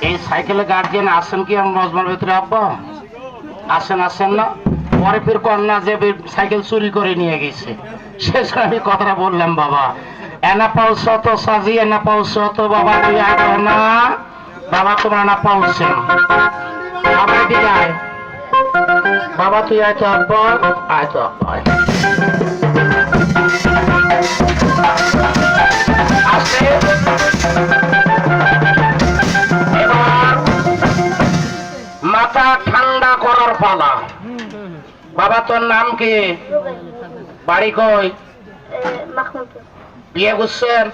এই সাইকেলে গার্জিয়ান আসেন কি আমার মজমার ভিতরে? আব্বা আসেন না? পরে ফির কন্যা যে সাইকেল চুরি করে নিয়ে গেছে, শেষ আমি কথাটা বললাম, বাবা এনা পাউছ তো সাজি, এনা পাউছ তো বাবা তুই আয় না, বাবা তোমার না পাউছেন, বাবা এদিকে আয়, বাবা তুই আয় তো আব্বা, আয় তো আব্বা আয়। আসে এবার মাথা ঠান্ডা করার পালা। বাবা তোর নাম কি? বাড়ি কই? বিয়ে করছেন?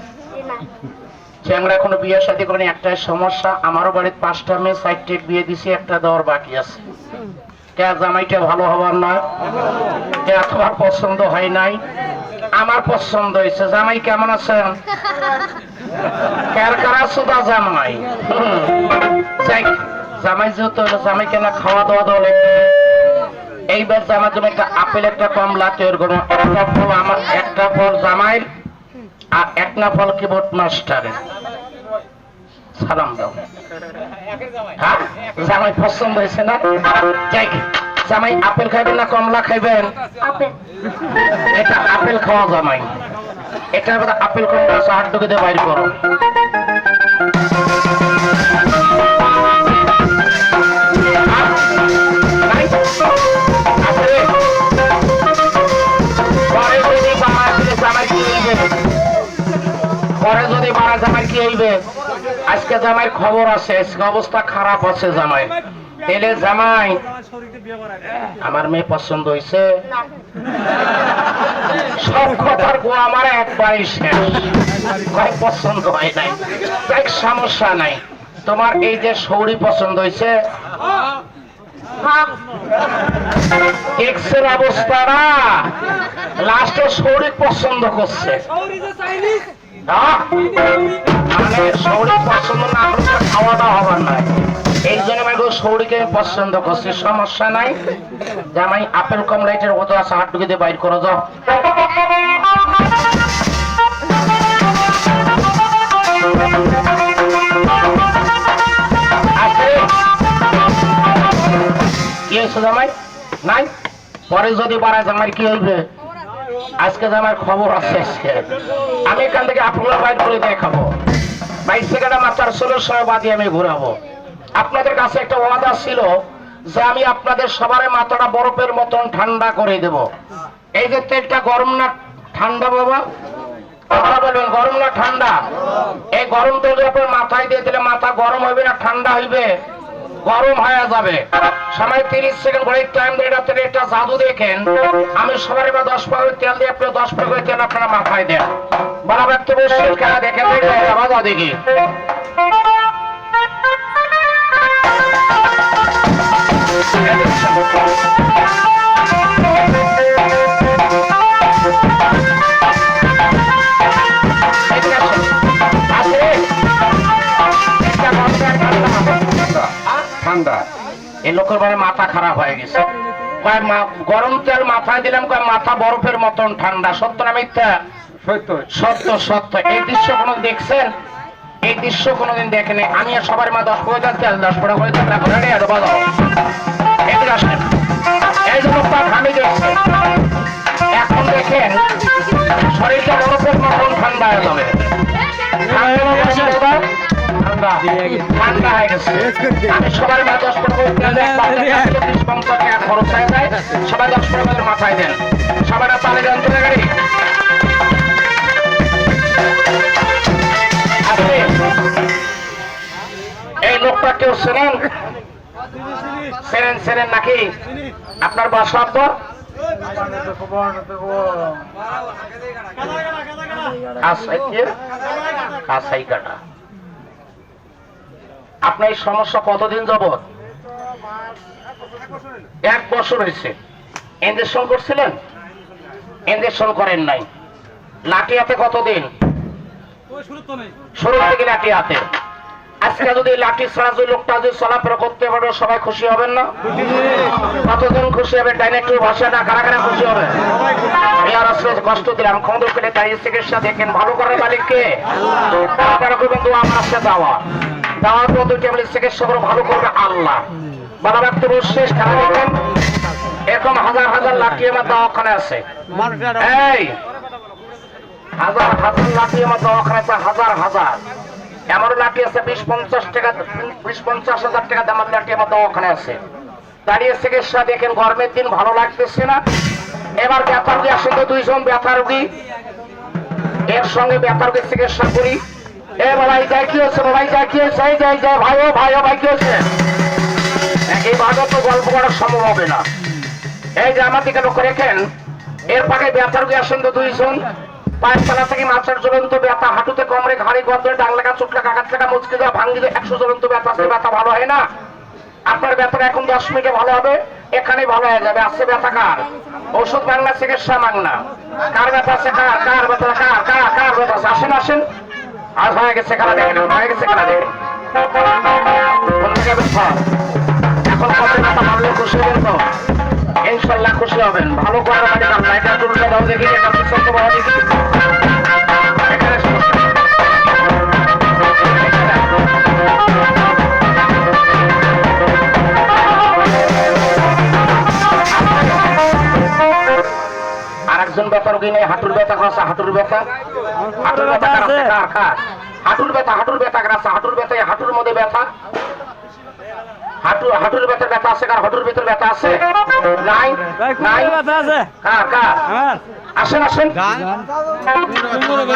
চ্যাংরা এখনো বিয়ের সাথে করেন। একটাই সমস্যা, আমারও বাড়ির 5টা মেয়ে, 4টে বিয়ে দিছি, একটা দেওয়ার বাকি আছে। কে জামাইটা ভালো হবার নয়, কে তোমার পছন্দ হয় নাই, আমার পছন্দ হয়েছে। জামাই কেমন আছেন? কারা সুদা জামাই, জামাই যেহেতু জামাই কেন খাওয়া দাওয়া দলে এইবার জামার জন্য একটা আপেল, একটা কমলা তৈরি করবো। একটা ফল আমার, একটা ফল জামাইয়ের, আর একটা ফল কিবোর্ড মাস্টারের। সালাম দাও। হ্যাঁ জামাই পছন্দ হয়েছে না? যাই জামাই আপেল খাইবেন না কমলা খাইবেন? এটা আপেল খাওয়া জামাই, এটা আপেল কমলা হাত ঢুকে দিয়ে বাইর করো। পরে যদি মারা জামাই কি হইবে? আজকে জামাইয়ের খবর আছে, আজকে অবস্থা খারাপ আছে জামাই। এলে জামাই আমার মেয়ে পছন্দ হয়েছে, সব কথার গো আমার একবারই শেষ, পছন্দ হয় নাই। এক সমস্যা নাই, তোমার এই যে সৌরি পছন্দ হয়েছে, এক্সের অবস্থা না, লাস্টে সৌরি পছন্দ করছে। মানে সৌরি পছন্দ না করলে খাওয়া দাওয়া হবার নাই, এই জন্য আমি সৌরিকে পছন্দ করছি। সমস্যা নাই, জামাই আপেল কমলাইটের মতো আছে, হাত ঢুকে দিয়ে বাইর করো যাও। কি হয়েছে জামাই? নাই পরে যদি বাড়া জামাই কি হইবে? আজকে জামার খবর আছে, আজকে আমি এখান থেকে আপনারা বাইর করে দেখাবো, 22 সেকেন্ডে মাত্র 16 সময় বাদে আমি ঘুরাবো। আপনাদের কাছে একটা ওয়াদা ছিল যে আমি আপনাদের সবার মাথাটা বরফের মতন ঠান্ডা করে দেব। এই যে তেলটা গরম না ঠান্ডা? বাবা কথা বলবেন, গরম না ঠান্ডা? এই গরম তেল আপনার মাথায় দিয়ে দিলে মাথা গরম হইবে না ঠান্ডা হইবে? গরম হয়ে যাবে। সময় 30 সেকেন্ড করে টাইম দিয়ে একটা জাদু দেখেন। আমি সবার এবার 10 পাউন্ড তেল দিয়ে আপনি 10 পাউন্ড তেল আপনারা মাথায় দেন। বলা ব্যক্তি বসে খেলা দেখেন, আওয়াজ দেখি। ঠান্ডা এই লোকের বারে মাথা খারাপ হয়ে গেছে, গরম তেল মাথায় দিলাম, মাথা বরফের মতন ঠান্ডা। সত্য না মিথ্যা? সত্য সত্য। এই দৃশ্য কোনদিন দেখছেন? এই দৃশ্য কোনদিন দেখেনি। আমি সবার মা 10 পয়সা তেল 10 টাকা করে তেল রাখো রে, আরো বাজাও। এদিকে আসেন, এই যে লোকটা ঘামে যাচ্ছে, এখন দেখেন শরীরটা বরফের মতন ঠান্ডা হয়ে যাবে। ঠান্ডা হয়ে গেছে। আমি সবার মা 10 টাকা খরচ হয়ে যায়, সবাই 10 টাকা মাথায় দেন, সবাই পালে দেন চলে গাড়ি। এই লোকটা কেউ চেনেন? চেনেন নাকি? আপনার বাসা? আপনার এই সমস্যা কতদিন যাবত? 1 বছর হয়েছে। ইঞ্জেকশন করছিলেন? ইঞ্জেকশন করেন নাই। লাঠি হাতে কতদিন? শুরু থেকে লাঠি হাতে। আজকে যদি লাঠি ছাড়া যদি লোকটা যদি চলাফেরা করতে পারবে, সবাই খুশি হবেন না? কতজন খুশি হবে? ডাইরেক্টর ভাষা না, কারা কারা খুশি হবে? কষ্ট দিলাম, ক্ষমতা পেলে তাই চিকিৎসা দেখেন, ভালো করে মালিককে আমার আছে দেওয়া। দেওয়ার পর 2 টেবিলের চিকিৎসা করে ভালো করবে আল্লাহ। বাবা ব্যক্তি শেষ খেলা দেখেন, এরকম হাজার হাজার লাঠি আমার দওয়াখানে আছে। এই হাজার হাজার লাঠি আমার দওয়াখানে আছে, হাজার হাজার। এমন লাঠি আছে 20-50 টাকা, 20-50 হাজার টাকা দামের লাঠি আমার দওয়াখানে আছে। দাঁড়িয়ে চিকিৎসা দেখেন, গরমের দিন ভালো লাগতেছে না। এবার ব্যথা রোগী আসে তো 2 জন ব্যথা রোগী, এর সঙ্গে ব্যথা রোগীর চিকিৎসা করি। এ বাবাই যাই কি হচ্ছে, বাবাই যাই কি হচ্ছে, এই যাই যাই ভাই ও ভাই কি হচ্ছে? এই ভাগে তো গল্প করা সম্ভব হবে না। এই যে আমার দিকে লক্ষ্য রেখেন, এর পাকে ব্যথা রোগী আসেন তো 2 জন। পায়ের তলা থেকে মাথার জ্বলন্ত ব্যথা, হাঁটুতে কোমরে ঘাড়ি গর্তে ডাং লাগা, চোখ লাগা, কাট লাগা, মুচকে যাওয়া, ভাঙ্গি দিয়ে 100 জ্বলন্ত ব্যথা আসলে ব্যথা ভালো হয় না। আপনার ব্যথাটা এখন 10 মিনিটে ভালো হবে, এখানেই ভালো হয়ে যাবে। আসছে ব্যথা কার? ওষুধ মাংনা, চিকিৎসা মাংনা। কার ব্যথা আছে? কার ব্যথা? কার ব্যথা আছে? আসেন আসেন। আজ হয়ে গেছে খেলা দেখেন, হয়ে গেছে খেলা দেখেন। এখন কবে ব্যথা ভাবলে খুশি হবেন তো? ইনশাল্লাহ খুশি হবেন। ভালো করার মানে কারণ এটা টুলটা দাও দেখি, এটা পিছন বড় দেখি। এখানে আরেকজন ব্যথা রোগী নেই, হাঁটুর ব্যথা আছে, হাঁটুর ব্যথা কার আছে? কার? হাঁটুর ব্যথা কার আছে? হাঁটুর ব্যথা, হাঁটুর মধ্যে ব্যথা, হাঁটুর ব্যথার ব্যথা আছে কার? হাঁটুর ভিতর ব্যথা আছে? নাই নাই, কার? আসেন আসেন।